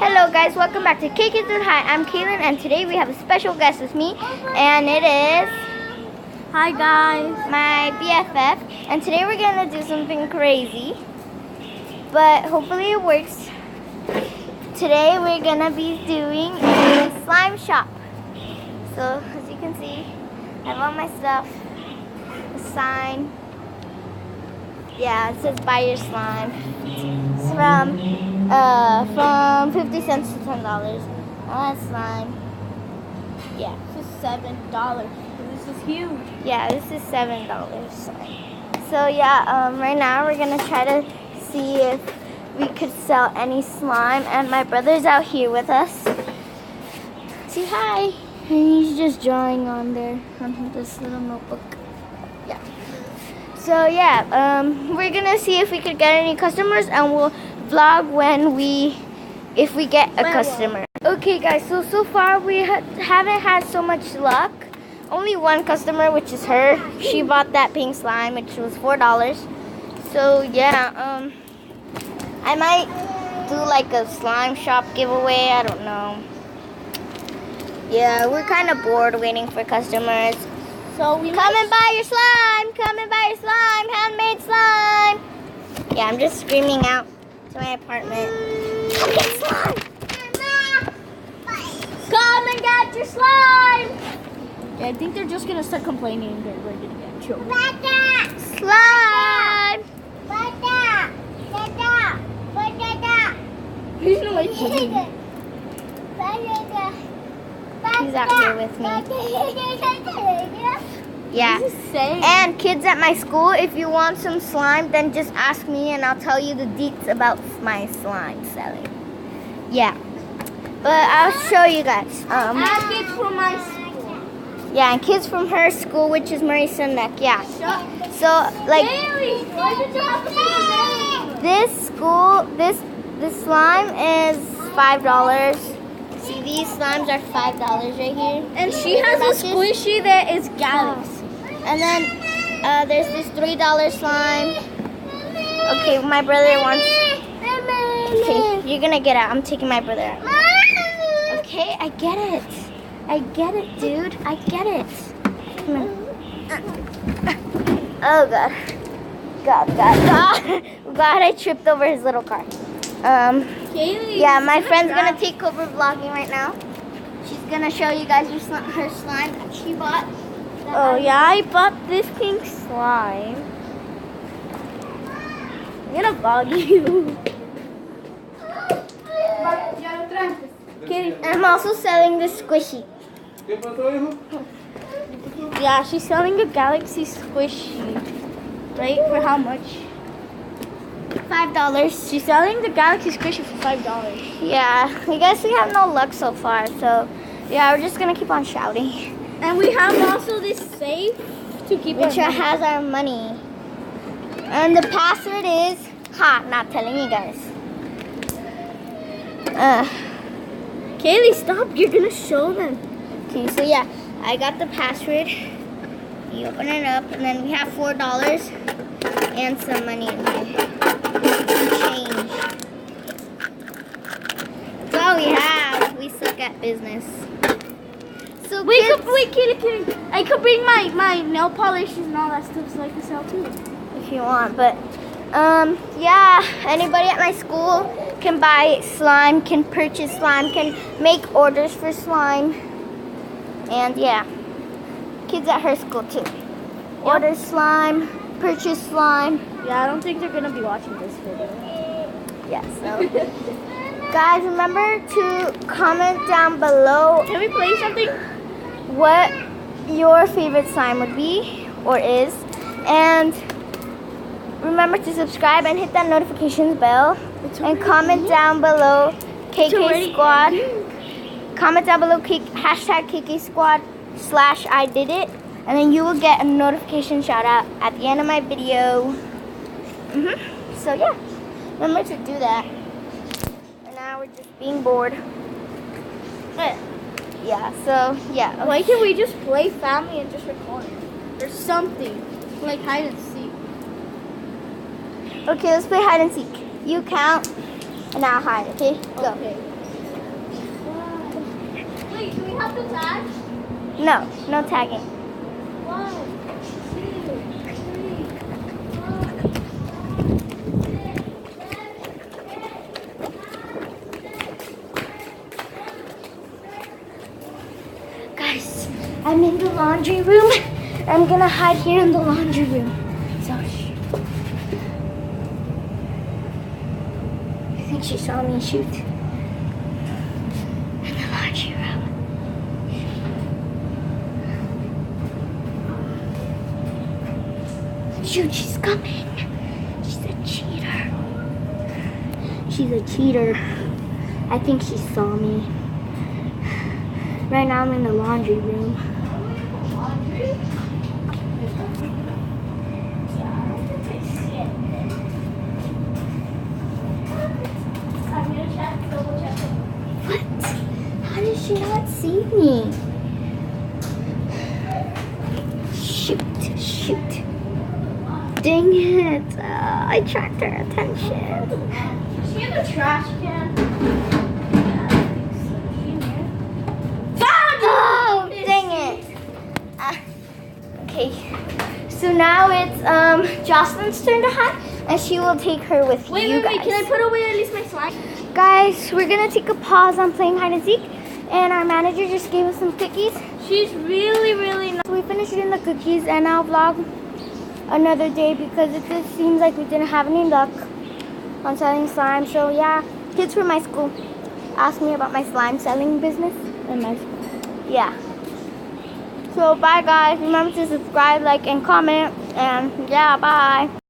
Hello guys, welcome back to KK's with Hi. I'm Kaylin and today we have a special guest with me and it is Hi guys. my BFF, and today we're gonna do something crazy, but hopefully it works. Today we're gonna be doing a slime shop. So as you can see, I have all my stuff, a sign. Yeah, it says buy your slime. It's from 50 cents to $10. That's slime. Yeah. This is $7. This is huge. Yeah, this is $7 slime. So yeah, right now we're gonna try to see if we could sell any slime, and my brother's out here with us. Say hi. And he's just drawing on there on this little notebook. Yeah. So yeah, we're gonna see if we could get any customers, and we'll vlog if we get a customer. Okay guys, so far we haven't had so much luck. Only one customer, which is her. She bought that pink slime, which was $4. So yeah, I might do like a slime shop giveaway. I don't know. Yeah, we're kind of bored waiting for customers. So we Come and buy your slime! Come and buy your slime! Handmade slime! Yeah, I'm just screaming out to my apartment. Come get slime! come and get your slime. Yeah, I think they're just gonna start complaining and they're ready to get choked. Slime! He's gonna wait for me. He's out here with me. Yeah. What is he saying? And kids at my school, if you want some slime, then just ask me and I'll tell you the deets about my slime selling. Yeah. But I'll show you guys. And kids from my school. Yeah, and kids from her school, which is Marie Sundeck. Yeah. So like Haley, why did you have to say the name? this slime is $5. See, these slimes are $5 right here. And she has a squishy that is Galaxy. And then there's this $3 slime. Okay, my brother wants. Okay, you're gonna get out. I'm taking my brother out. Okay, I get it. I get it, dude. I get it. Come here. Oh God. God. God, I tripped over his little car. Kaylee. Yeah, my friend's gonna take over vlogging right now. She's gonna show you guys her slime that she bought. Oh yeah, I bought this pink slime. I'm gonna vlog you. Okay, and I'm also selling this squishy. Yeah, she's selling a Galaxy squishy. Right? For how much? $5. She's selling the Galaxy squishy for $5. Yeah, I guess we have no luck so far, so yeah, we're just gonna keep on shouting. And we have also this safe to keep Which our money. has our money. And the password is not telling you guys. Kaylee, stop! You're gonna show them. Okay, so yeah, I got the password. You open it up, and then we have $4 and some money in here. Change. That's all we have. We suck at business. So Kaylee. I could bring my nail polishes and all that stuff so I can sell too. if you want, but yeah, anybody at my school can buy slime, can purchase slime, can make orders for slime, and yeah, kids at her school too. Order slime, purchase slime. Yeah, I don't think they're gonna be watching this video. Yeah, so guys, remember to comment down below Can we play something? what your favorite slime would be or is, and remember to subscribe and hit that notifications bell, and comment down below KK Squad. Comment down below hashtag KK Squad / I did it, and then you will get a notification shout out at the end of my video. So yeah, remember to do that. And now we're just being bored. Yeah, so yeah. Why can't we just play family and just record or something like hide and seek? Okay, let's play hide and seek. You count, and I'll hide. Okay, go. Okay. have to tag? No, no tagging. 1, 2, 3, 4. Guys, I'm in the laundry room. I'm gonna hide here in the laundry room. So, I think she saw me shoot. In the laundry room. Shoot, she's coming. She's a cheater. She's a cheater. I think she saw me. Right now I'm in the laundry room. What? How did she not see me? Shoot. Dang it. I attract her attention. Is she in the trash can? Oh, dang it. Okay. So now it's Jocelyn's turn to hide, and she will take her with you guys. Wait. Can I put away at least my slime? Guys, we're gonna take a pause on playing hide and seek, and our manager just gave us some cookies. She's really, really nice. So we finished eating the cookies, and I'll vlog another day because it just seems like we didn't have any luck on selling slime. So yeah, kids from my school asked me about my slime selling business in my school. Yeah. So bye guys. Remember to subscribe, like, and comment. And yeah, bye.